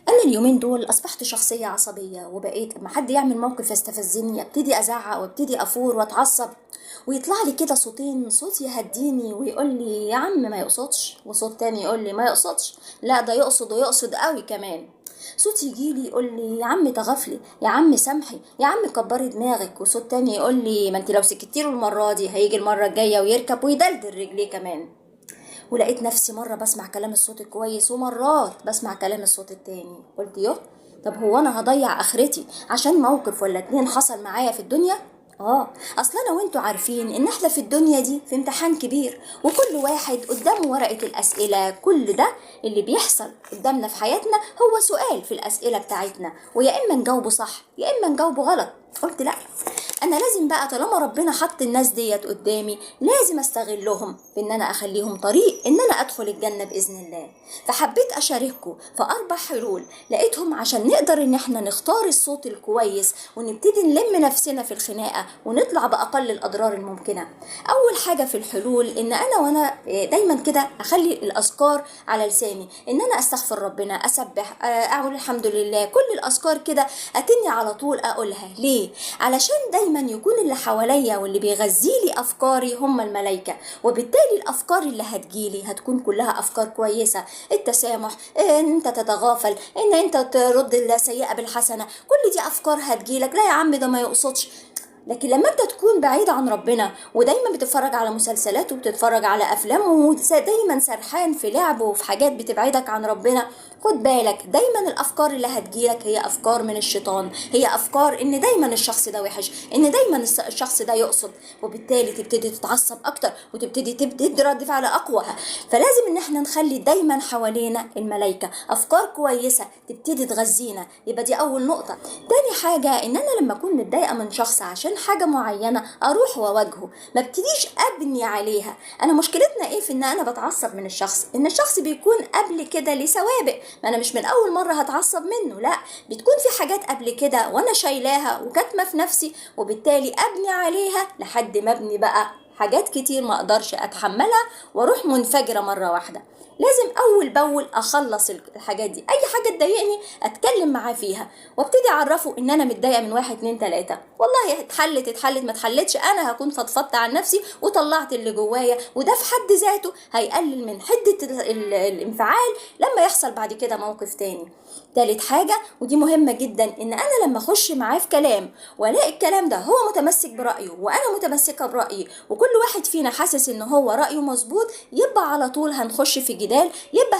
انا اليومين دول اصبحت شخصيه عصبيه، وبقيت اما حد يعمل موقف يستفزني ابتدي ازعق وابتدي افور واتعصب، ويطلع لي كده صوتين، صوت يهديني ويقول لي يا عم ما يقصدش، وصوت تاني يقول لي ما يقصدش، لا ده يقصد ويقصد قوي كمان. صوت يجي لي يقول لي يا عم تغفلي، يا عم سامحي، يا عم كبري دماغك، وصوت تاني يقول لي ما انت لو سكتي له المره دي هيجي المره الجايه ويركب ويدلدل رجليه كمان. ولقيت نفسي مرة بسمع كلام الصوت الكويس ومرات بسمع كلام الصوت التاني. قلت يوه، طب هو انا هضيع اخرتي عشان موقف ولا اتنين حصل معايا في الدنيا؟ اصل انا وانتوا عارفين ان احنا في الدنيا دي في امتحان كبير، وكل واحد قدامه ورقة الاسئلة. كل ده اللي بيحصل قدامنا في حياتنا هو سؤال في الاسئلة بتاعتنا، ويا اما نجاوبه صح يا اما نجاوبه غلط. قلت لا، انا لازم بقى طالما ربنا حط الناس ديت قدامي لازم استغلهم في ان انا اخليهم طريق ان انا ادخل الجنة باذن الله. فحبيت اشارككم في 4 حلول لقيتهم عشان نقدر ان احنا نختار الصوت الكويس ونبتدي نلم نفسنا في الخناقة ونطلع باقل الاضرار الممكنة. اول حاجة في الحلول ان انا وانا دايما كده اخلي الاذكار على لساني، ان انا استغفر ربنا، اسبح، اقول الحمد لله، كل الاذكار كده اتني على طول اقولها. ليه؟ علشان دايما يكون اللي حواليا واللي بيغذيلي افكاري هم الملائكه، وبالتالي الافكار اللي هتجيلي هتكون كلها افكار كويسه. التسامح، ان انت تتغافل، ان انت ترد السيئه بالحسنه، كل دي افكار هتجيلك. لا يا عم ده ما يقصدش. لكن لما انت تكون بعيد عن ربنا ودايما بتتفرج على مسلسلات وبتتفرج على افلام ودايما سرحان في لعب وفي حاجات بتبعدك عن ربنا، خد بالك دايما الافكار اللي هتجيلك هي افكار من الشيطان، هي افكار ان دايما الشخص ده وحش، ان دايما الشخص ده يقصد، وبالتالي تبتدي تتعصب اكتر وتبتدي تدي رد فعل اقوى. فلازم ان احنا نخلي دايما حوالينا الملائكه افكار كويسه تبتدي تغذينا. يبقى دي اول نقطه. تاني حاجه ان انا لما اكون متضايقه من شخص عشان حاجه معينه اروح واواجهه، ما ابتديش ابني عليها. انا مشكلتنا ايه في ان انا بتعصب من الشخص؟ ان الشخص بيكون قبل كده ليه سوابق، ما انا مش من اول مره هتعصب منه، لا، بتكون في حاجات قبل كده وانا شايلاها وكاتمه في نفسي، وبالتالي ابني عليها لحد ما ابني بقى حاجات كتير ما اقدرش اتحملها واروح منفجره مره واحده. لازم اول باول اخلص الحاجات دي. اي حاجه تضايقني اتكلم معاه فيها وابتدي اعرفه ان انا متضايقه من 1 2 3، والله اتحلت ما اتحلتش انا هكون فضفضت عن نفسي وطلعت اللي جوايا، وده في حد ذاته هيقلل من حده الانفعال لما يحصل بعد كده موقف تاني. تالت حاجة ودي مهمة جدا، ان انا لما اخش معاه في كلام والاقي الكلام ده هو متمسك برأيه وانا متمسكة برأيي، وكل واحد فينا حاسس ان هو رأيه مظبوط، يبقى على طول هنخش في جدال،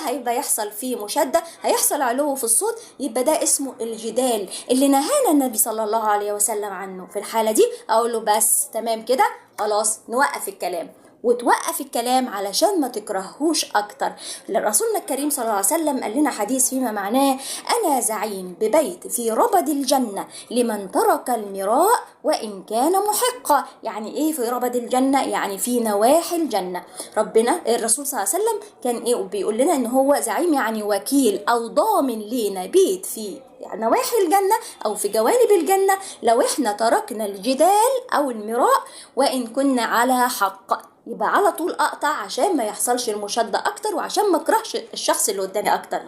هيبقى يحصل فيه مشادة، هيحصل علو في الصوت، يبقى ده اسمه الجدال اللي نهانا النبي صلى الله عليه وسلم عنه. في الحالة دي اقول له بس تمام كده، خلاص نوقف الكلام، وتوقف الكلام علشان ما تكرهوش اكتر. رسولنا الكريم صلى الله عليه وسلم قال لنا حديث فيما معناه انا زعيم ببيت في ربد الجنة لمن ترك المراء وان كان محقا. يعني ايه في ربد الجنة؟ يعني في نواحي الجنة. ربنا الرسول صلى الله عليه وسلم كان ايه بيقول لنا؟ ان هو زعيم يعني وكيل او ضامن لينا بيت في يعني نواحي الجنة أو في جوانب الجنة لو احنا تركنا الجدال أو المراء وإن كنا على حق. يبقى على طول أقطع عشان ما يحصلش المشادة أكتر وعشان ما اكرهش الشخص اللي قدامي أكتر.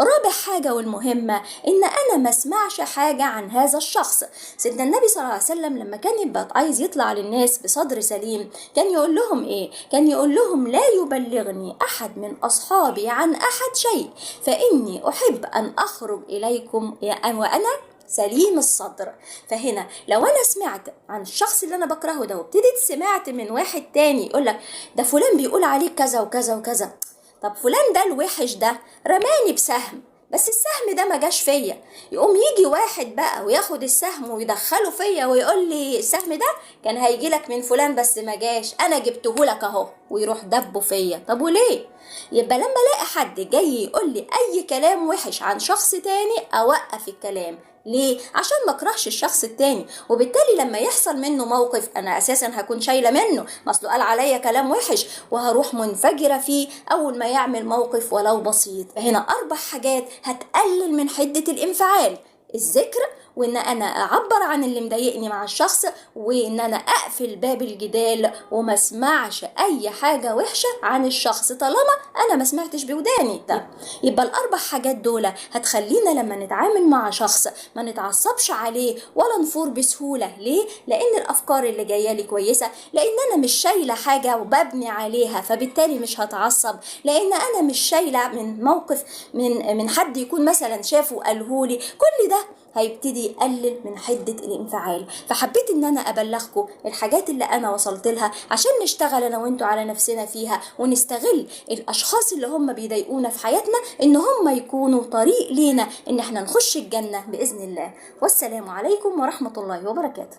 رابع حاجة والمهمة إن أنا ما اسمعش حاجة عن هذا الشخص. سيدنا النبي صلى الله عليه وسلم لما كان يبقى عايز يطلع للناس بصدر سليم كان يقول لهم إيه؟ كان يقول لهم لا يبلغني أحد من أصحابي عن أحد شيء فإني أحب أن أخرج إليكم وأنا سليم الصدر. فهنا لو انا سمعت عن الشخص اللي انا بكرهه ده وابتديت سمعت من واحد تاني يقولك ده فلان بيقول عليك كذا وكذا وكذا، طب فلان ده الوحش ده رماني بسهم بس السهم ده ما جاش فيا، يقوم يجي واحد بقى وياخد السهم ويدخله فيا ويقول لي السهم ده كان هيجي لك من فلان بس ما جاش، انا جبته لك اهو، ويروح دبه فيا. طب وليه؟ يبقى لما الاقي حد جاي يقول لي اي كلام وحش عن شخص تاني اوقف الكلام. ليه؟ عشان ما اكرهش الشخص التاني، وبالتالي لما يحصل منه موقف انا اساسا هكون شايله منه، ما اصله قال عليا كلام وحش، وهروح منفجره فيه اول ما يعمل موقف ولو بسيط. فهنا 4 حاجات هتقلل من حده الانفعال: الذكر وان انا اعبر عن اللي مضايقني مع الشخص، وان انا اقفل باب الجدال وما اسمعش اي حاجة وحشة عن الشخص طالما انا ما سمعتش بوداني ده. يبقى الاربع حاجات دول هتخلينا لما نتعامل مع شخص ما نتعصبش عليه ولا نفور بسهولة. ليه؟ لان الافكار اللي جايه لي كويسه، لان انا مش شايله حاجه وببني عليها، فبالتالي مش هتعصب. لان انا مش شايله من موقف من حد يكون مثلا شافه قالهولي، كل ده هيبتدي يقلل من حدة الانفعال. فحبيت ان انا ابلغكم الحاجات اللي انا وصلت لها عشان نشتغل انا وانتوا على نفسنا فيها، ونستغل الاشخاص اللي هم بيضايقونا في حياتنا ان هم يكونوا طريق لينا ان احنا نخش الجنة باذن الله. والسلام عليكم ورحمة الله وبركاته.